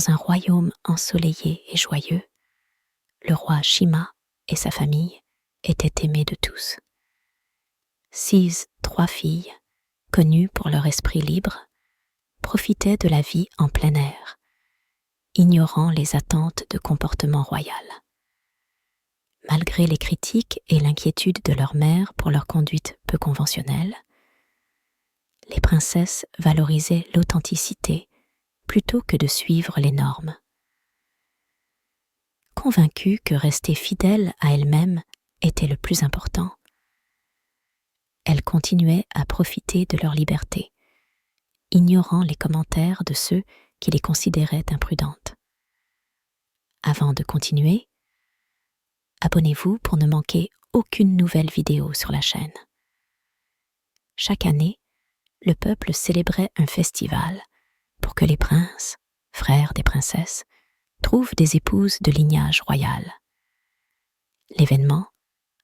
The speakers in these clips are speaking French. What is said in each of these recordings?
Dans un royaume ensoleillé et joyeux, le roi Shima et sa famille étaient aimés de tous. 3 filles, connues pour leur esprit libre, profitaient de la vie en plein air, ignorant les attentes de comportement royal. Malgré les critiques et l'inquiétude de leur mère pour leur conduite peu conventionnelle, les princesses valorisaient l'authenticité plutôt que de suivre les normes. Convaincues que rester fidèles à elles-mêmes était le plus important, elles continuaient à profiter de leur liberté, ignorant les commentaires de ceux qui les considéraient imprudentes. Avant de continuer, abonnez-vous pour ne manquer aucune nouvelle vidéo sur la chaîne. Chaque année, le peuple célébrait un festival pour que les princes, frères des princesses, trouvent des épouses de lignage royal. L'événement,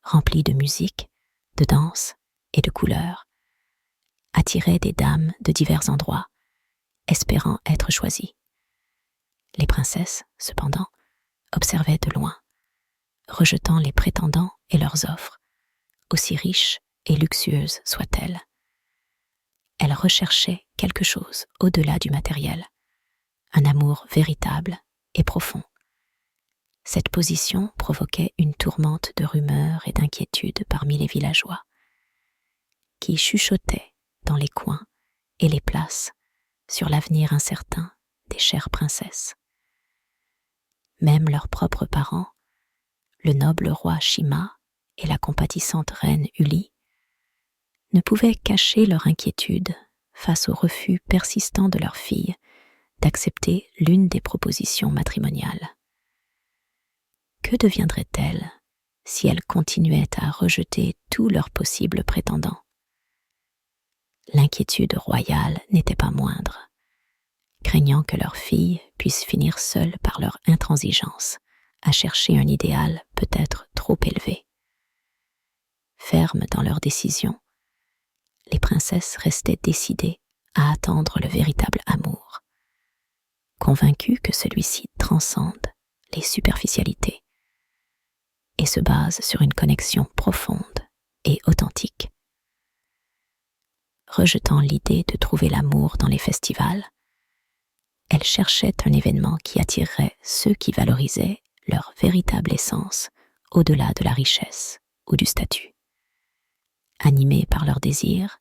rempli de musique, de danse et de couleurs, attirait des dames de divers endroits, espérant être choisies. Les princesses, cependant, observaient de loin, rejetant les prétendants et leurs offres, aussi riches et luxueuses soient-elles. Elles recherchaient quelque chose au-delà du matériel, un amour véritable et profond. Cette position provoquait une tourmente de rumeurs et d'inquiétudes parmi les villageois, qui chuchotaient dans les coins et les places sur l'avenir incertain des chères princesses. Même leurs propres parents, le noble roi Shima et la compatissante reine Uli, ne pouvaient cacher leur inquiétude face au refus persistant de leur fille d'accepter l'une des propositions matrimoniales. Que deviendrait-elle si elle continuait à rejeter tous leurs possibles prétendants? L'inquiétude royale n'était pas moindre, craignant que leur fille puisse finir seule par leur intransigeance à chercher un idéal peut-être trop élevé. Fermes dans leur décision, les princesses restaient décidées à attendre le véritable amour, convaincues que celui-ci transcende les superficialités et se base sur une connexion profonde et authentique. Rejetant l'idée de trouver l'amour dans les festivals, elles cherchaient un événement qui attirerait ceux qui valorisaient leur véritable essence au-delà de la richesse ou du statut. Animé par leur désir,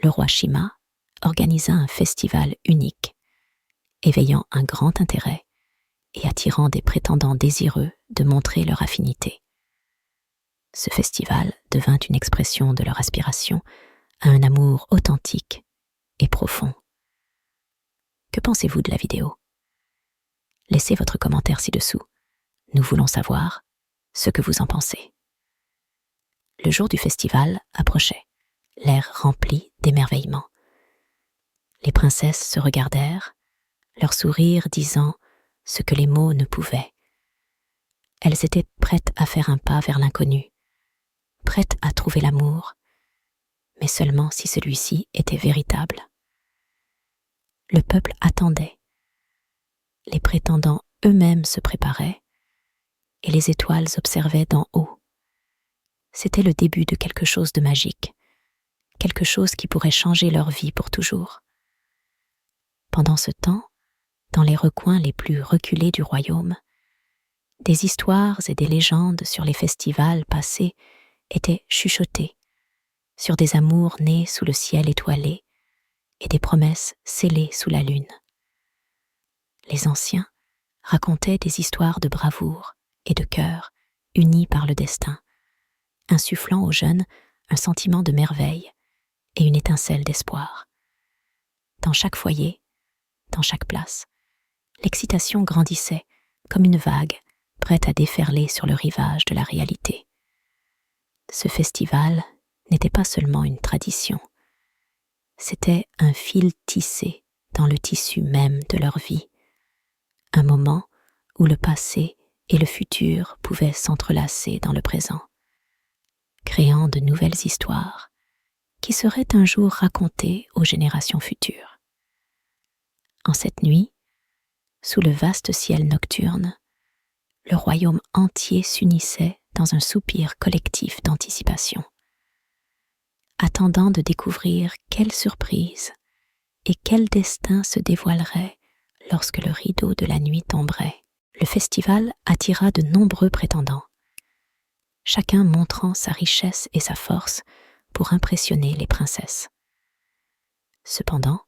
le roi Shima organisa un festival unique, éveillant un grand intérêt et attirant des prétendants désireux de montrer leur affinité. Ce festival devint une expression de leur aspiration à un amour authentique et profond. Que pensez-vous de la vidéo? Laissez votre commentaire ci-dessous. Nous voulons savoir ce que vous en pensez. Le jour du festival approchait, l'air rempli d'émerveillement. Les princesses se regardèrent, leur sourire disant ce que les mots ne pouvaient. Elles étaient prêtes à faire un pas vers l'inconnu, prêtes à trouver l'amour, mais seulement si celui-ci était véritable. Le peuple attendait. Les prétendants eux-mêmes se préparaient, et les étoiles observaient d'en haut. C'était le début de quelque chose de magique, quelque chose qui pourrait changer leur vie pour toujours. Pendant ce temps, dans les recoins les plus reculés du royaume, des histoires et des légendes sur les festivals passés étaient chuchotées, sur des amours nés sous le ciel étoilé et des promesses scellées sous la lune. Les anciens racontaient des histoires de bravoure et de cœur unis par le destin, insufflant aux jeunes un sentiment de merveille et une étincelle d'espoir. Dans chaque foyer, dans chaque place, l'excitation grandissait comme une vague prête à déferler sur le rivage de la réalité. Ce festival n'était pas seulement une tradition, c'était un fil tissé dans le tissu même de leur vie, un moment où le passé et le futur pouvaient s'entrelacer dans le présent, créant de nouvelles histoires qui seraient un jour racontées aux générations futures. En cette nuit, sous le vaste ciel nocturne, le royaume entier s'unissait dans un soupir collectif d'anticipation, attendant de découvrir quelle surprise et quel destin se dévoilerait lorsque le rideau de la nuit tomberait. Le festival attira de nombreux prétendants, chacun montrant sa richesse et sa force pour impressionner les princesses. Cependant,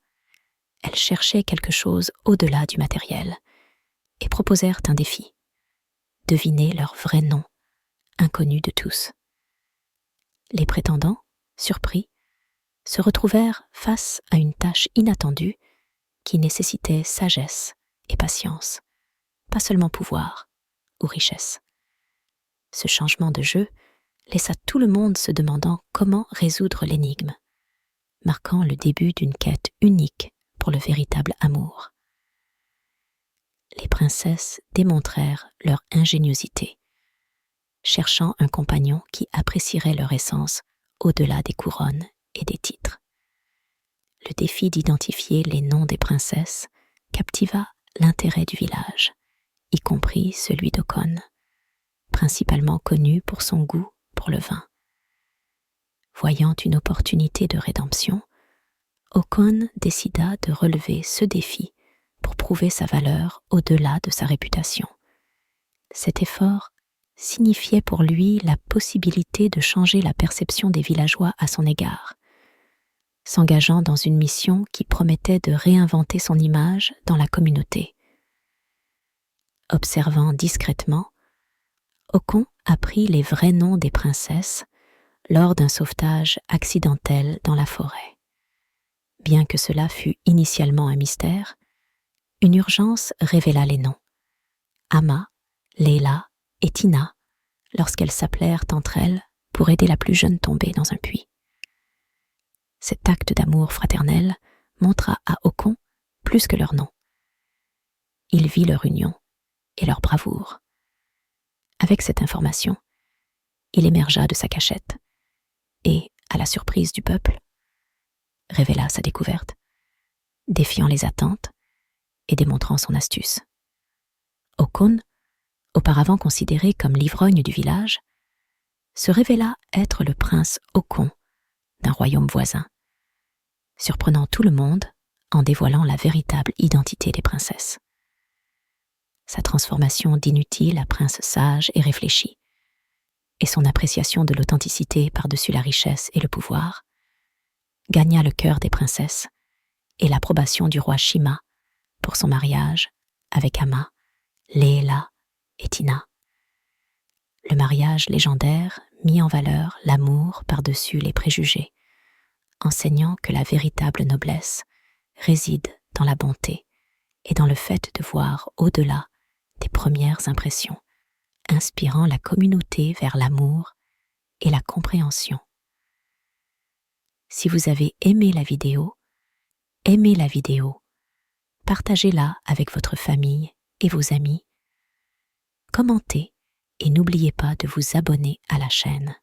elles cherchaient quelque chose au-delà du matériel et proposèrent un défi: deviner leur vrai nom, inconnu de tous. Les prétendants, surpris, se retrouvèrent face à une tâche inattendue qui nécessitait sagesse et patience, pas seulement pouvoir ou richesse. Ce changement de jeu laissa tout le monde se demandant comment résoudre l'énigme, marquant le début d'une quête unique pour le véritable amour. Les princesses démontrèrent leur ingéniosité, cherchant un compagnon qui apprécierait leur essence au-delà des couronnes et des titres. Le défi d'identifier les noms des princesses captiva l'intérêt du village, y compris celui d'Okon, principalement connu pour son goût pour le vin. Voyant une opportunité de rédemption, Okon décida de relever ce défi pour prouver sa valeur au-delà de sa réputation. Cet effort signifiait pour lui la possibilité de changer la perception des villageois à son égard, s'engageant dans une mission qui promettait de réinventer son image dans la communauté. Observant discrètement, Okon apprit les vrais noms des princesses lors d'un sauvetage accidentel dans la forêt. Bien que cela fût initialement un mystère, une urgence révéla les noms: Ama, Leila et Tina, lorsqu'elles s'appelèrent entre elles pour aider la plus jeune tombée dans un puits. Cet acte d'amour fraternel montra à Okon plus que leur nom. Il vit leur union et leur bravoure. Avec cette information, il émergea de sa cachette et, à la surprise du peuple, révéla sa découverte, défiant les attentes et démontrant son astuce. Okon, auparavant considéré comme l'ivrogne du village, se révéla être le prince Okon d'un royaume voisin, surprenant tout le monde en dévoilant la véritable identité des princesses. Sa transformation d'inutile à prince sage et réfléchi, et son appréciation de l'authenticité par-dessus la richesse et le pouvoir, gagna le cœur des princesses et l'approbation du roi Shima pour son mariage avec Ama, Leila et Tina. Le mariage légendaire mit en valeur l'amour par-dessus les préjugés, enseignant que la véritable noblesse réside dans la bonté et dans le fait de voir au-delà des premières impressions, inspirant la communauté vers l'amour et la compréhension. Si vous avez aimé la vidéo, partagez-la avec votre famille et vos amis, commentez et n'oubliez pas de vous abonner à la chaîne.